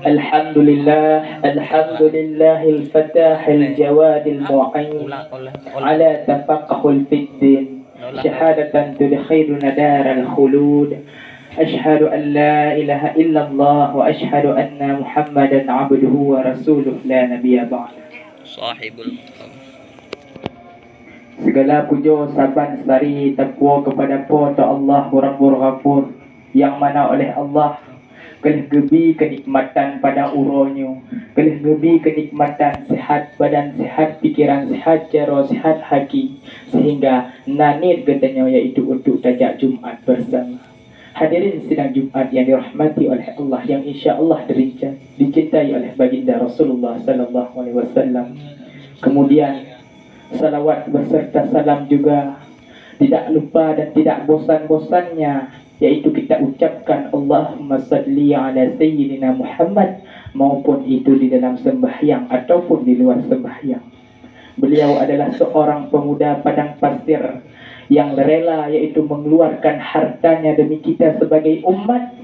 الحمد لله الفتاح الجواد المعين على تفقه في الدين شهادة تدخلنا دار الخلود. أشهد أن لا إله إلا الله وأشهد أن محمدا عبده ورسوله لا نبي بعد. Sahibul maqam. Segala puja saban sari takwa kepada Allah Rabbul Ghafur, yang mana oleh Allah kelih gebi kenikmatan pada uronya, kelih gebi kenikmatan sihat badan, sihat pikiran, sihat cara, sihat hati, sehingga nanir katanya yaitu untuk tajak Jumat bersama. Hadirin sidang Jumat yang dirahmati oleh Allah, yang insya-Allah dicintai oleh baginda Rasulullah sallallahu alaihi wasallam. Kemudian salawat beserta salam juga tidak lupa dan tidak bosan-bosannya, yaitu kita ucapkan Allahumma salli ala Sayyidina Muhammad, maupun itu di dalam sembahyang ataupun di luar sembahyang. Beliau adalah seorang pemuda padang pasir yang rela yaitu mengeluarkan hartanya demi kita sebagai umat,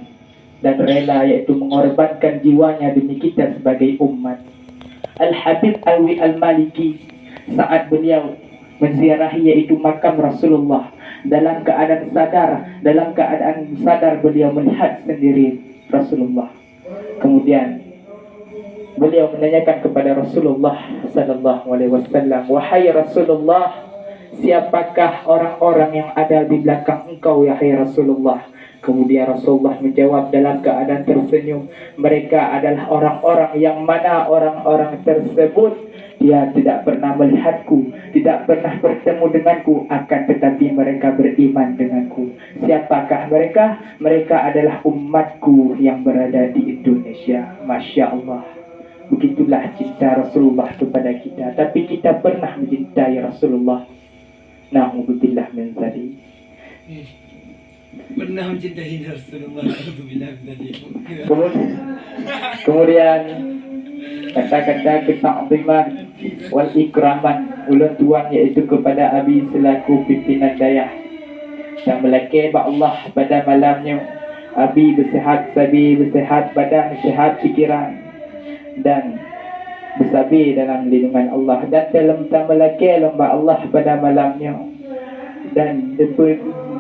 dan rela yaitu mengorbankan jiwanya demi kita sebagai umat. Al-Habib Alwi Al-Maliki saat beliau menziarahi yaitu makam Rasulullah, dalam keadaan sadar beliau melihat sendiri Rasulullah. Kemudian beliau menanyakan kepada Rasulullah sallallahu alaihi wasallam, "Wahai Rasulullah, siapakah orang-orang yang ada di belakang engkau ya Rasulullah?" Kemudian Rasulullah menjawab dalam keadaan tersenyum, "Mereka adalah orang-orang yang mana orang-orang tersebut dia tidak pernah melihatku, tidak pernah bertemu denganku, akan tetapi mereka beriman denganku." Siapakah mereka? Mereka adalah umatku yang berada di Indonesia. Masya Allah. Begitulah cinta Rasulullah kepada kita. Tapi kita pernah mencintai Rasulullah? Na'udzubillah min dzalik. Pernah mencintai Rasulullah. Kemudian kata-kata ketakziman wal ikraman ulun tuan yaitu kepada Abi selaku pimpinan dayah, dan melaki Allah pada malamnya Abi bersihat, Sabi bersihat badan, sihat pikiran, dan bersabi dalam lindungan Allah. Dan dalam tamalaki lomba Allah pada malamnya, dan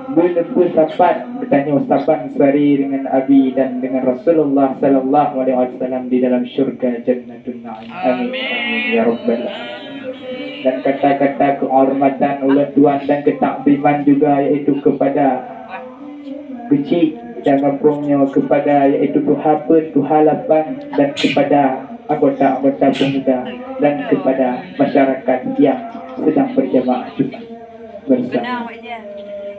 berlepas sahabat bertanya sahabat sari dengan Abi dan dengan Rasulullah sallallahu alaihi wasallam di dalam syurga Jannatun Na'im. Amin ya rabbal alamin. Dan kata-kata kehormatan ulat tuan dan ketakziman juga yaitu kepada kecil dan kampungnya, kepada yaitu Tuhapen, Tuhalapan, dan kepada anggota-anggota pemuda, dan kepada masyarakat yang sedang berjamaah juga bersama.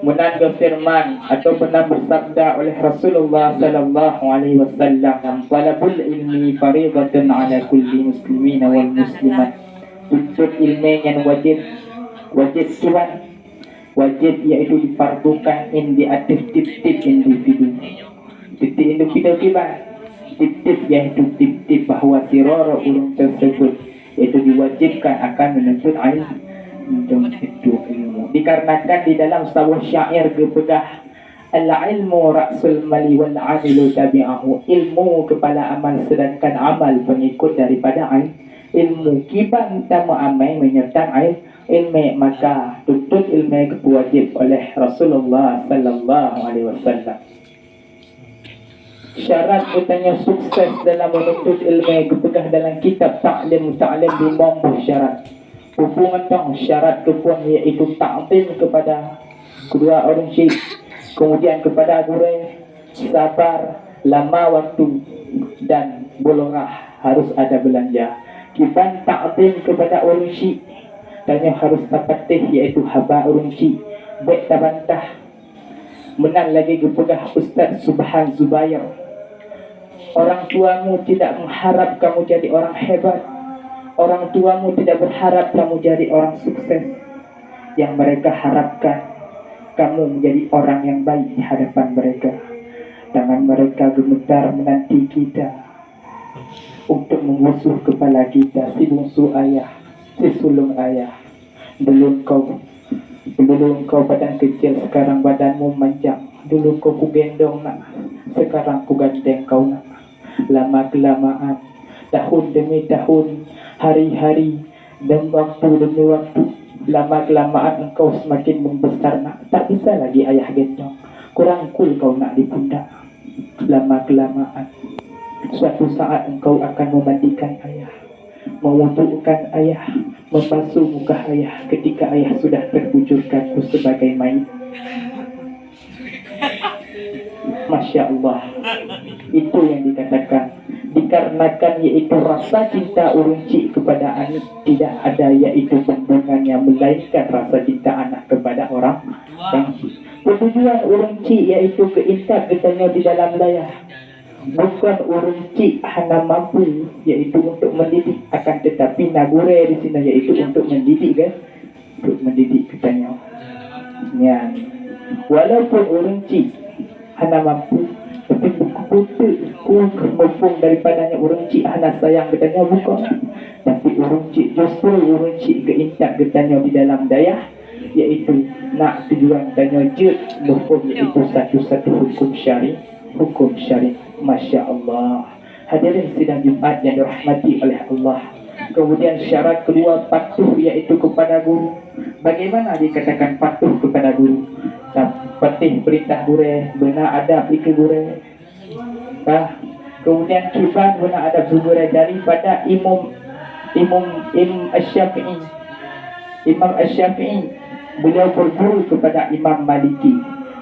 Menangga firman atau pernah bersabda oleh Rasulullah sallallahu alaihi wasallam, "Talabul ilmi fariidatun 'ala kulli muslimin wal muslimat." Tuntut ilmu yang wajib tuan, wajib yaitu difardukan di atas tip-tip individu. Tip-tip individu kibar, tip-tip yaitu tip-tip bahawa sirara ulun tersebut yaitu diwajibkan akan menuntut ilmu. Dikarenakan di dalam sebuah syair berpedah, "Al-ilmu ra'sul mali wal 'amilu tabi'ahu." Ilmu kepala amal sedangkan amal pengikut daripada ilmu. Kiban tamu amai menyertai ilmu, maka tuntut ilmu wajib oleh Rasulullah sallallahu alaihi wasallam. Syarat bertanya sukses dalam menuntut ilmu kepegah dalam kitab Ta'lim di mampu syarat. Hubungan tang syarat kepun iaitu ta'zim kepada kedua orang syekh, kemudian kepada guru, sabar, lama waktu, dan bolorah harus ada belanja. Kiban ta'zim kepada orang syekh, tanya harus tapatih yaitu haba orang syekh, baik tabantah. Menang lagi kepegah Ustaz Subhan Zubair. Orang tuamu tidak mengharap kamu jadi orang hebat. Orang tuamu tidak berharap kamu jadi orang sukses. Yang mereka harapkan kamu menjadi orang yang baik di hadapan mereka. Tangan mereka gemetar menanti kita untuk mengusuh kepala kita. Si bungsu ayah, si sulung ayah. Dulu kau badan kecil, sekarang badanmu manjang. Dulu kau ku gendong nak, sekarang ku gandeng kau nak. Lama-kelamaan, tahun demi tahun, hari-hari, dan waktu demi waktu, lama-kelamaan engkau semakin membesar nak. Tak bisa lagi ayah gendong, kurang cool kau nak di pundak. Lama-kelamaan, suatu saat engkau akan memandikan ayah, mewudukkan ayah, membasuh muka ayah ketika ayah sudah terbujurkan sebagai mayit. Masya Allah, itu yang dikatakan. Dikarenakan yaitu rasa cinta urung cik kepada anak tidak ada yaitu bendungannya, melainkan rasa cinta anak kepada orang yang tujuan urung cik yaitu keintak ketanya di dalam layar. Bukan urung cik hanya mampu yaitu untuk mendidik, akan tetapi nagure di sini yaitu untuk mendidik kan, untuk mendidik katanya. Ya, walaupun urung cik hanya mampu, tapi buku mumpung daripadanya urung cik hanya sayang katanya bukan. Tapi urung cik justru urung cik keintak katanya di dalam daya yaitu nak tujuan katanya je mumpung yaitu satu-satu hukum syari, hukum syari. Masya Allah. Hadirin sidang Jumat yang dirahmati oleh Allah. Kemudian syarat kedua patuh yaitu kepada guru. Bagaimana dikatakan patuh kepada guru? Patih perintah guru, benar adab ikut guru. Kemudian kiban benar adab guru daripada Imam Asy-Syafi'i. Imam Asy-Syafi'i beliau berguru kepada Imam Maliki.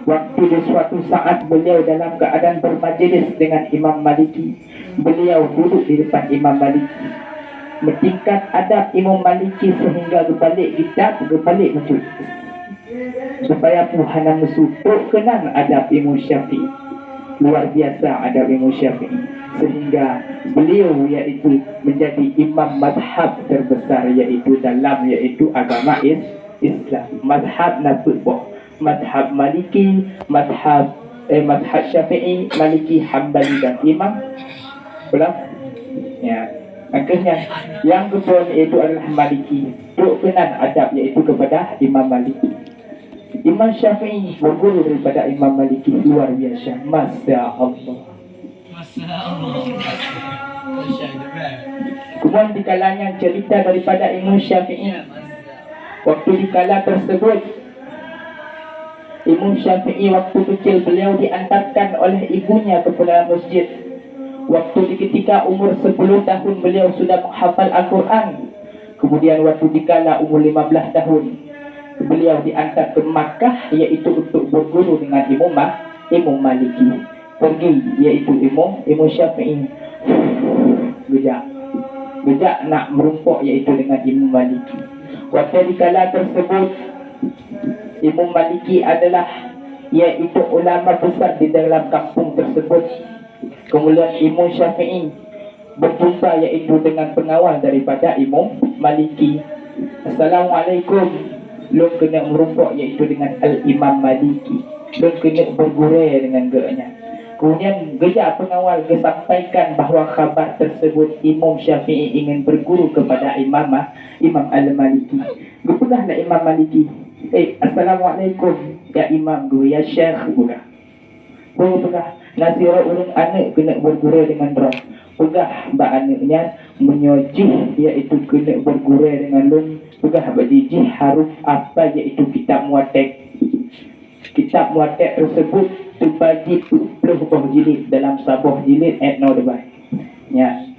Waktu di suatu saat beliau dalam keadaan bermajlis dengan Imam Maliki, beliau duduk di depan Imam Maliki, mentingkat adab Imam Maliki sehingga berbalik kitab, berbalik macam supaya puhana mesupuk kenan adab Imam Syafi'i. Luar biasa adab Imam Syafi'i, sehingga beliau yaitu menjadi imam madhab terbesar yaitu dalam yaitu agama Islam. Madhab nafsu, madhab Maliki, madhab Syafi'i, Maliki, Hambali dan Imam belum. Ya, akhirnya yang kedua yaitu adalah Maliki. Duk kenan adab yaitu kepada Imam Maliki. Imam Syafi'i berguru daripada Imam Maliki, luar biasa. Masya Allah. Kemudian di kalangan cerita daripada Imam Syafi'i, waktu di kala tersebut Imam Syafi'i waktu kecil beliau diantarkan oleh ibunya ke dalam masjid. Waktu ketika umur 10 tahun beliau sudah menghafal Al-Quran. Kemudian waktu dikala umur 15 tahun beliau diantar ke Makkah yaitu untuk berguru dengan Imam Maliki. Pergi yaitu Imam Syafi'i gejak nak merumpuk yaitu dengan Imam Maliki. Waktu dikala tersebut Imam Maliki adalah yaitu ulama besar di dalam kampung tersebut. Kemudian Imam Syafi'i berjumpa yaitu dengan pengawal daripada Imam Maliki. Assalamualaikum. Lu kena merumpuk yaitu dengan Al-Imam Maliki. Lu kena bergurau dengan ge'nya. Kemudian gejak pengawal sampaikan bahawa khabar tersebut Imam Syafi'i ingin berguru kepada Imam Al-Maliki. Gepegahlah Imam Maliki. Assalamualaikum ya Imam guru ya Syekh guru. Pegah nasira urang anak kena bergurau dengan roh. Pegah mbak anaknya menyojih iaitu kena bergurau dengan lun. Pegah bajijih haruf apa iaitu kitab muatek. Kitab muatek tersebut terbagi 20 jilid dalam sabah jilid etno debai. Ya.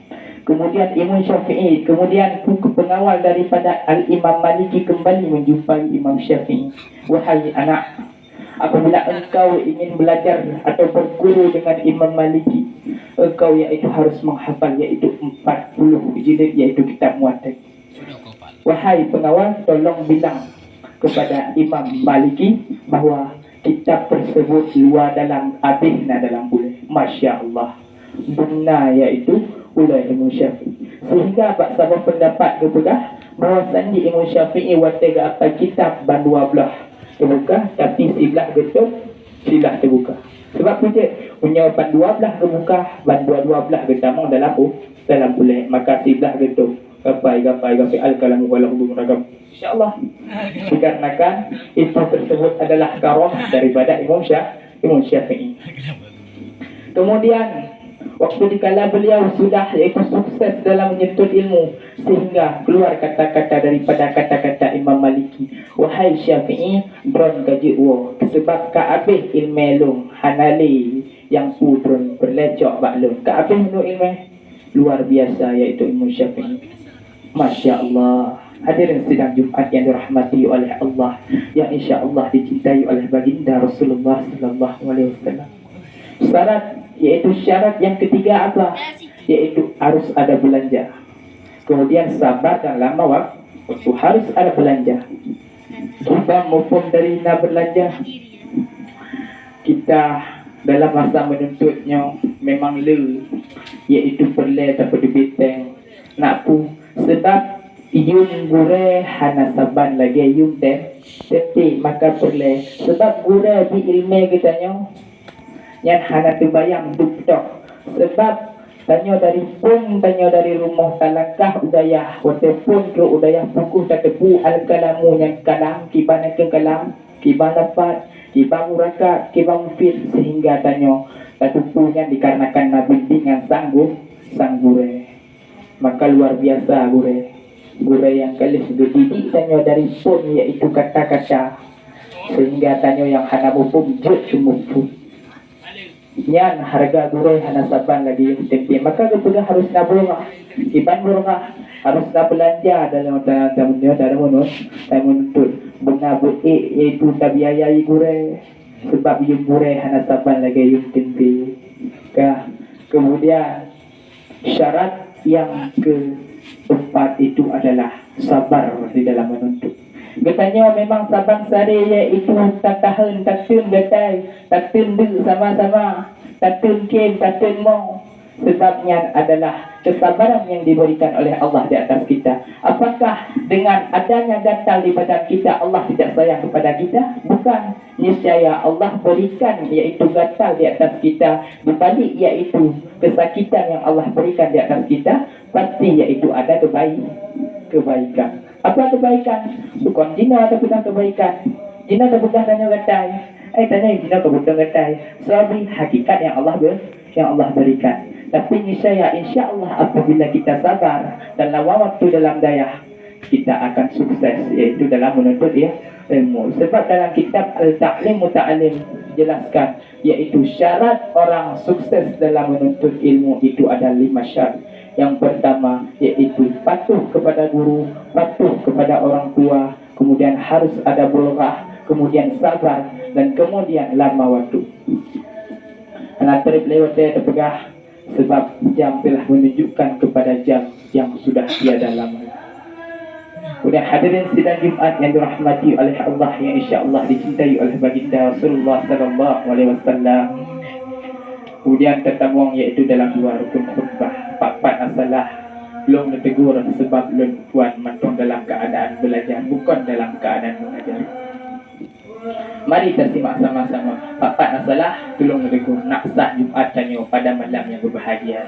Kemudian Imam Syafi'i, kemudian pengawal daripada Al-Imam Maliki kembali menjumpai Imam Syafi'i. Wahai anak, apabila engkau ingin belajar atau berguru dengan Imam Maliki, engkau yaitu harus menghafal yaitu 40 jilid yaitu kitab muatek. Wahai pengawal, tolong bilang kepada Imam Maliki bahawa kitab tersebut luar dalam habis dalam boleh. Masya Allah. Benar yaitu oleh Imam Syafi'i. Sehingga bak sabah pendapat kepegah bahawa sandi Imam Syafi'i watega apa kitab ban 12 terbuka tapi silah getuk silah terbuka. Sebab punya punya ban 12 terbuka ban 12 getamang dalam boleh maka silah getuk gapai al-kalam wal hubung ragam. InsyaAllah dikarenakan itu tersebut adalah karamah daripada Imam Syafi'i. Kemudian Waktu dikala beliau sudah iaitu sukses dalam menyentut ilmu, sehingga keluar kata-kata daripada kata-kata Imam Maliki, wahai Syafi'i, dron gaji uo, sebab kaabih ilmelung hanali yang pudron berlecok baklung. Kaabih nu ilmu luar biasa, iaitu ilmu Syafi'i. Masya Allah. Hadirin sidang Jumat yang dirahmati oleh Allah, yang insya Allah dicintai oleh baginda Rasulullah Sallallahu Alaihi Wasallam. Syarat yang ketiga apa? Yaitu harus ada belanja. Kemudian sabar dan lama waktu, harus ada belanja. Kita maupun dari nak belanja, kita dalam masa menuntutnya memang yaitu perlu tapi dibiteng nak pu sebab yung gure hana saban lagi yung tapi maka perlu sebab gure di ilmu kita yang hana terbayang duktok sebab tanya dari rumah talakah udayah walaupun ke udayah buku tetepu al-kalamu yang kalam kibana ke kalam kibana pat kibang murakat kibang mufid sehingga tanya tetepunya dikarenakan nabi dengan sang gure maka luar biasa gure yang kali sudah didik tanya dari pun yaitu kata-kata sehingga tanya yang hana mupum jut sumupum yan harga gure hana saban lagi yang tempi maka kita harus nabunga iban burunga harus na belanja dalam tamunnya dalam menuntut bunga bu'i yaitu tabiayai gure sebab yung gure hana saban lagi yung tempi kemudian syarat yang keempat itu adalah sabar di dalam menuntut. Katanya memang sabang sari iaitu tak tahan, tak tun gatai, tak tun sama-sama, tak tun kem, tak tun mau. Sebabnya adalah kesabaran yang diberikan oleh Allah di atas kita. Apakah dengan adanya gatal di badan kita Allah tidak sayang kepada kita? Bukan. Niscaya Allah berikan yaitu gatal di atas kita, dibalik yaitu kesakitan yang Allah berikan di atas kita, pasti yaitu ada kebaikan. Apa kebaikan? Bukan jina atau bukan kebaikan. Jina kebutuhan tanya gatai. Tanya jina kebutuhan gatai. Sebab hakikat yang Allah berikan. Tapi niscaya insya Allah apabila kita sabar dan lawan waktu dalam daya, kita akan sukses yaitu dalam menuntut ilmu. Sebab dalam kitab Al-Ta'lim Muta'alim jelaskan yaitu syarat orang sukses dalam menuntut ilmu itu ada 5 syarat. Yang pertama yaitu patuh kepada guru, patuh kepada orang tua, kemudian harus ada bulughah, kemudian sabar, dan kemudian lama waktu. Anak terip lewat dia terpegah sebab jam telah menunjukkan kepada jam yang sudah tiada lama. Kemudian hadirin sidang Jumat yang dirahmati oleh Allah, yang insya-Allah dicintai oleh baginda Rasulullah Sallallahu Alaihi Wasallam. Kemudian tertamuang yaitu dalam 2 rukun khutbah. Papat asalah belum ditegur sebab belum puan matang dalam keadaan belajar, bukan dalam keadaan mengajar. Mari kita simak sama-sama. Papat asalah belum ditegur nak sah Jumat tanya pada malam yang berbahagia.